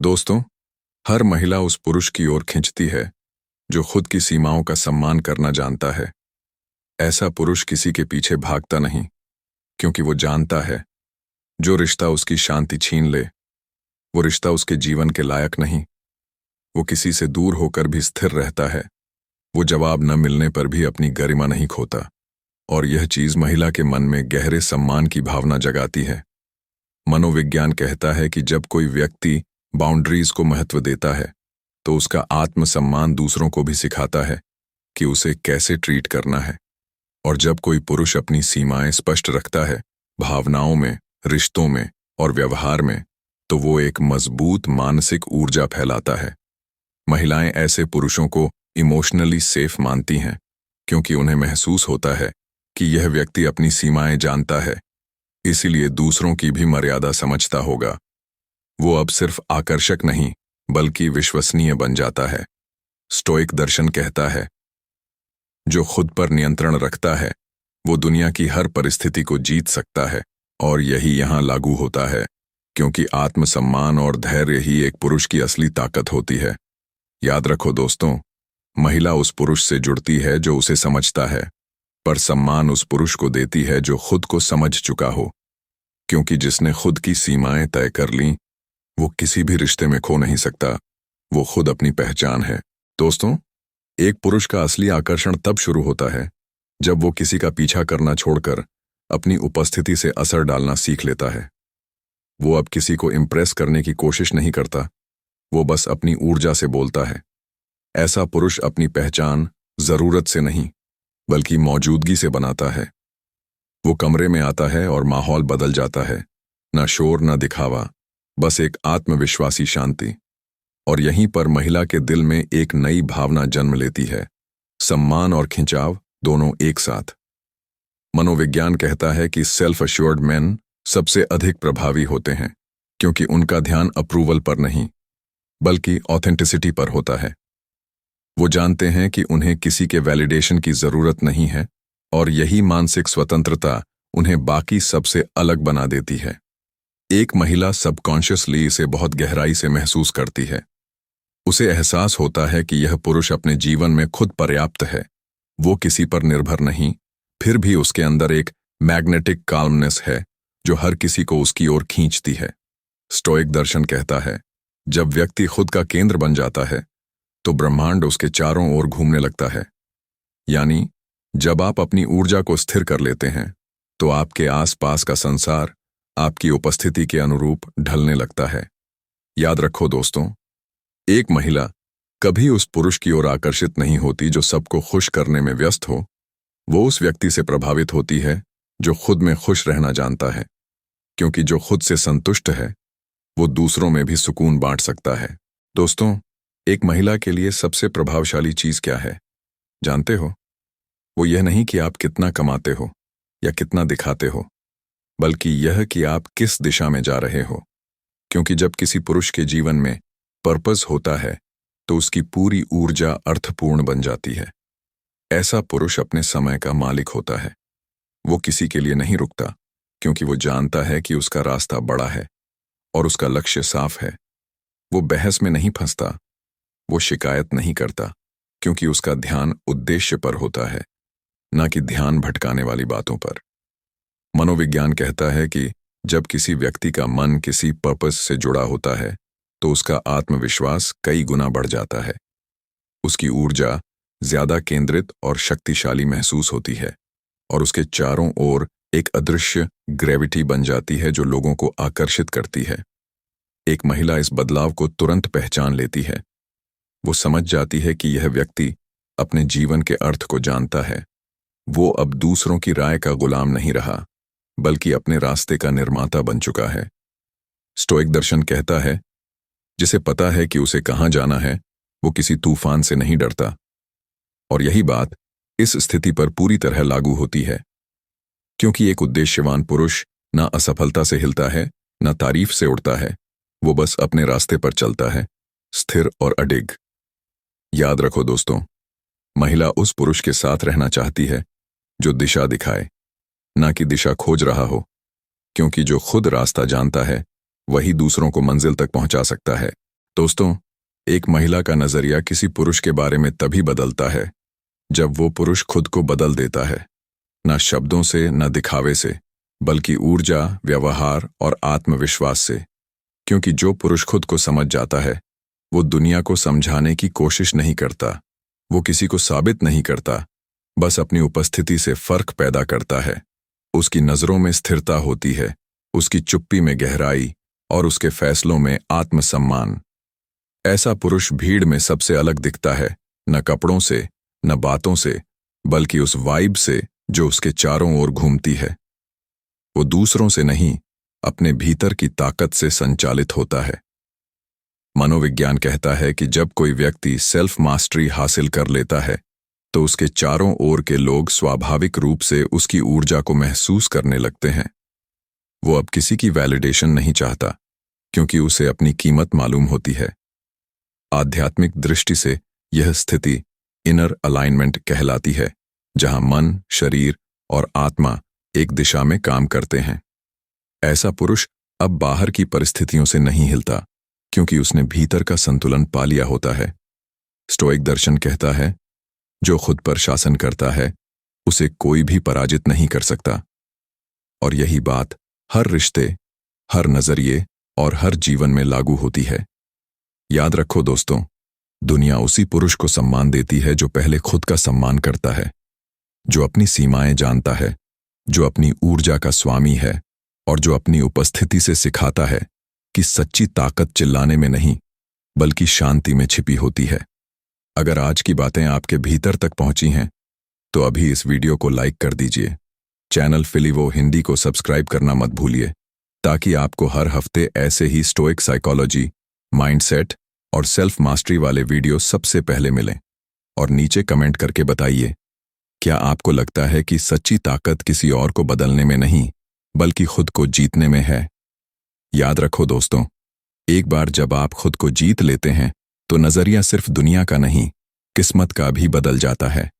दोस्तों, हर महिला उस पुरुष की ओर खिंचती है जो खुद की सीमाओं का सम्मान करना जानता है। ऐसा पुरुष किसी के पीछे भागता नहीं, क्योंकि वो जानता है जो रिश्ता उसकी शांति छीन ले, वो रिश्ता उसके जीवन के लायक नहीं। वो किसी से दूर होकर भी स्थिर रहता है। वो जवाब न मिलने पर भी अपनी गरिमा नहीं खोता, और यह चीज महिला के मन में गहरे सम्मान की भावना जगाती है। मनोविज्ञान कहता है कि जब कोई व्यक्ति बाउंड्रीज को महत्व देता है, तो उसका आत्मसम्मान दूसरों को भी सिखाता है कि उसे कैसे ट्रीट करना है। और जब कोई पुरुष अपनी सीमाएं स्पष्ट रखता है, भावनाओं में, रिश्तों में और व्यवहार में, तो वो एक मजबूत मानसिक ऊर्जा फैलाता है। महिलाएं ऐसे पुरुषों को इमोशनली सेफ मानती हैं, क्योंकि उन्हें महसूस होता है कि यह व्यक्ति अपनी सीमाएं जानता है, इसीलिए दूसरों की भी मर्यादा समझता होगा। वो अब सिर्फ आकर्षक नहीं, बल्कि विश्वसनीय बन जाता है। स्टोइक दर्शन कहता है, जो खुद पर नियंत्रण रखता है वो दुनिया की हर परिस्थिति को जीत सकता है। और यही यहाँ लागू होता है, क्योंकि आत्मसम्मान और धैर्य ही एक पुरुष की असली ताकत होती है। याद रखो दोस्तों, महिला उस पुरुष से जुड़ती है जो उसे समझता है, पर सम्मान उस पुरुष को देती है जो खुद को समझ चुका हो। क्योंकि जिसने खुद की सीमाएं तय कर लीं, वो किसी भी रिश्ते में खो नहीं सकता। वो खुद अपनी पहचान है। दोस्तों, एक पुरुष का असली आकर्षण तब शुरू होता है जब वो किसी का पीछा करना छोड़कर अपनी उपस्थिति से असर डालना सीख लेता है। वो अब किसी को इम्प्रेस करने की कोशिश नहीं करता, वो बस अपनी ऊर्जा से बोलता है। ऐसा पुरुष अपनी पहचान जरूरत से नहीं, बल्कि मौजूदगी से बनाता है। वो कमरे में आता है और माहौल बदल जाता है। ना शोर, ना दिखावा, बस एक आत्मविश्वासी शांति। और यहीं पर महिला के दिल में एक नई भावना जन्म लेती है, सम्मान और खिंचाव दोनों एक साथ। मनोविज्ञान कहता है कि सेल्फ अश्योर्ड मैन सबसे अधिक प्रभावी होते हैं, क्योंकि उनका ध्यान अप्रूवल पर नहीं, बल्कि ऑथेंटिसिटी पर होता है। वो जानते हैं कि उन्हें किसी के वैलिडेशन की जरूरत नहीं है, और यही मानसिक स्वतंत्रता उन्हें बाकी सबसे अलग बना देती है। एक महिला सबकॉन्शियसली इसे बहुत गहराई से महसूस करती है। उसे एहसास होता है कि यह पुरुष अपने जीवन में खुद पर्याप्त है, वो किसी पर निर्भर नहीं। फिर भी उसके अंदर एक मैग्नेटिक काल्मनेस है जो हर किसी को उसकी ओर खींचती है। स्टोइक दर्शन कहता है, जब व्यक्ति खुद का केंद्र बन जाता है तो ब्रह्मांड उसके चारों ओर घूमने लगता है। यानी जब आप अपनी ऊर्जा को स्थिर कर लेते हैं, तो आपके आसपास का संसार आपकी उपस्थिति के अनुरूप ढलने लगता है। याद रखो दोस्तों, एक महिला कभी उस पुरुष की ओर आकर्षित नहीं होती जो सबको खुश करने में व्यस्त हो। वो उस व्यक्ति से प्रभावित होती है जो खुद में खुश रहना जानता है, क्योंकि जो खुद से संतुष्ट है वो दूसरों में भी सुकून बांट सकता है। दोस्तों, एक महिला के लिए सबसे प्रभावशाली चीज क्या है जानते हो? वो यह नहीं कि आप कितना कमाते हो या कितना दिखाते हो, बल्कि यह कि आप किस दिशा में जा रहे हो। क्योंकि जब किसी पुरुष के जीवन में पर्पस होता है, तो उसकी पूरी ऊर्जा अर्थपूर्ण बन जाती है। ऐसा पुरुष अपने समय का मालिक होता है। वो किसी के लिए नहीं रुकता, क्योंकि वो जानता है कि उसका रास्ता बड़ा है और उसका लक्ष्य साफ है। वो बहस में नहीं फंसता, वो शिकायत नहीं करता, क्योंकि उसका ध्यान उद्देश्य पर होता है, न कि ध्यान भटकाने वाली बातों पर। मनोविज्ञान कहता है कि जब किसी व्यक्ति का मन किसी पर्पस से जुड़ा होता है, तो उसका आत्मविश्वास कई गुना बढ़ जाता है। उसकी ऊर्जा ज्यादा केंद्रित और शक्तिशाली महसूस होती है, और उसके चारों ओर एक अदृश्य ग्रेविटी बन जाती है जो लोगों को आकर्षित करती है। एक महिला इस बदलाव को तुरंत पहचान लेती है। वो समझ जाती है कि यह व्यक्ति अपने जीवन के अर्थ को जानता है। वो अब दूसरों की राय का गुलाम नहीं रहा, बल्कि अपने रास्ते का निर्माता बन चुका है। स्टोइक दर्शन कहता है, जिसे पता है कि उसे कहाँ जाना है, वो किसी तूफान से नहीं डरता। और यही बात इस स्थिति पर पूरी तरह लागू होती है, क्योंकि एक उद्देश्यवान पुरुष ना असफलता से हिलता है, ना तारीफ से उड़ता है। वो बस अपने रास्ते पर चलता है, स्थिर और अडिग। याद रखो दोस्तों, महिला उस पुरुष के साथ रहना चाहती है जो दिशा दिखाए, ना कि दिशा खोज रहा हो। क्योंकि जो खुद रास्ता जानता है, वही दूसरों को मंजिल तक पहुंचा सकता है। दोस्तों, एक महिला का नजरिया किसी पुरुष के बारे में तभी बदलता है जब वो पुरुष खुद को बदल देता है, न शब्दों से न दिखावे से, बल्कि ऊर्जा, व्यवहार और आत्मविश्वास से। क्योंकि जो पुरुष खुद को समझ जाता है, वो दुनिया को समझाने की कोशिश नहीं करता, वो किसी को साबित नहीं करता, बस अपनी उपस्थिति से फर्क पैदा करता है। उसकी नजरों में स्थिरता होती है, उसकी चुप्पी में गहराई और उसके फैसलों में आत्मसम्मान। ऐसा पुरुष भीड़ में सबसे अलग दिखता है, न कपड़ों से, न बातों से, बल्कि उस वाइब से जो उसके चारों ओर घूमती है। वो दूसरों से नहीं, अपने भीतर की ताकत से संचालित होता है। मनोविज्ञान कहता है कि जब कोई व्यक्ति सेल्फ मास्टरी हासिल कर लेता है, तो उसके चारों ओर के लोग स्वाभाविक रूप से उसकी ऊर्जा को महसूस करने लगते हैं। वो अब किसी की वैलिडेशन नहीं चाहता, क्योंकि उसे अपनी कीमत मालूम होती है। आध्यात्मिक दृष्टि से यह स्थिति इनर अलाइनमेंट कहलाती है, जहां मन, शरीर और आत्मा एक दिशा में काम करते हैं। ऐसा पुरुष अब बाहर की परिस्थितियों से नहीं हिलता, क्योंकि उसने भीतर का संतुलन पा लिया होता है। स्टोइक दर्शन कहता है, जो खुद पर शासन करता है, उसे कोई भी पराजित नहीं कर सकता। और यही बात हर रिश्ते, हर नजरिए और हर जीवन में लागू होती है। याद रखो दोस्तों, दुनिया उसी पुरुष को सम्मान देती है जो पहले खुद का सम्मान करता है, जो अपनी सीमाएं जानता है, जो अपनी ऊर्जा का स्वामी है और जो अपनी उपस्थिति से सिखाता है कि सच्ची ताकत चिल्लाने में नहीं, बल्कि शांति में छिपी होती है। अगर आज की बातें आपके भीतर तक पहुंची हैं, तो अभी इस वीडियो को लाइक कर दीजिए। चैनल फिलीवो हिंदी को सब्सक्राइब करना मत भूलिए, ताकि आपको हर हफ्ते ऐसे ही स्टोइक साइकोलॉजी, माइंडसेट और सेल्फ मास्टरी वाले वीडियो सबसे पहले मिलें। और नीचे कमेंट करके बताइए, क्या आपको लगता है कि सच्ची ताकत किसी और को बदलने में नहीं, बल्कि खुद को जीतने में है? याद रखो दोस्तों, एक बार जब आप खुद को जीत लेते हैं, तो नजरिया सिर्फ दुनिया का नहीं, किस्मत का भी बदल जाता है।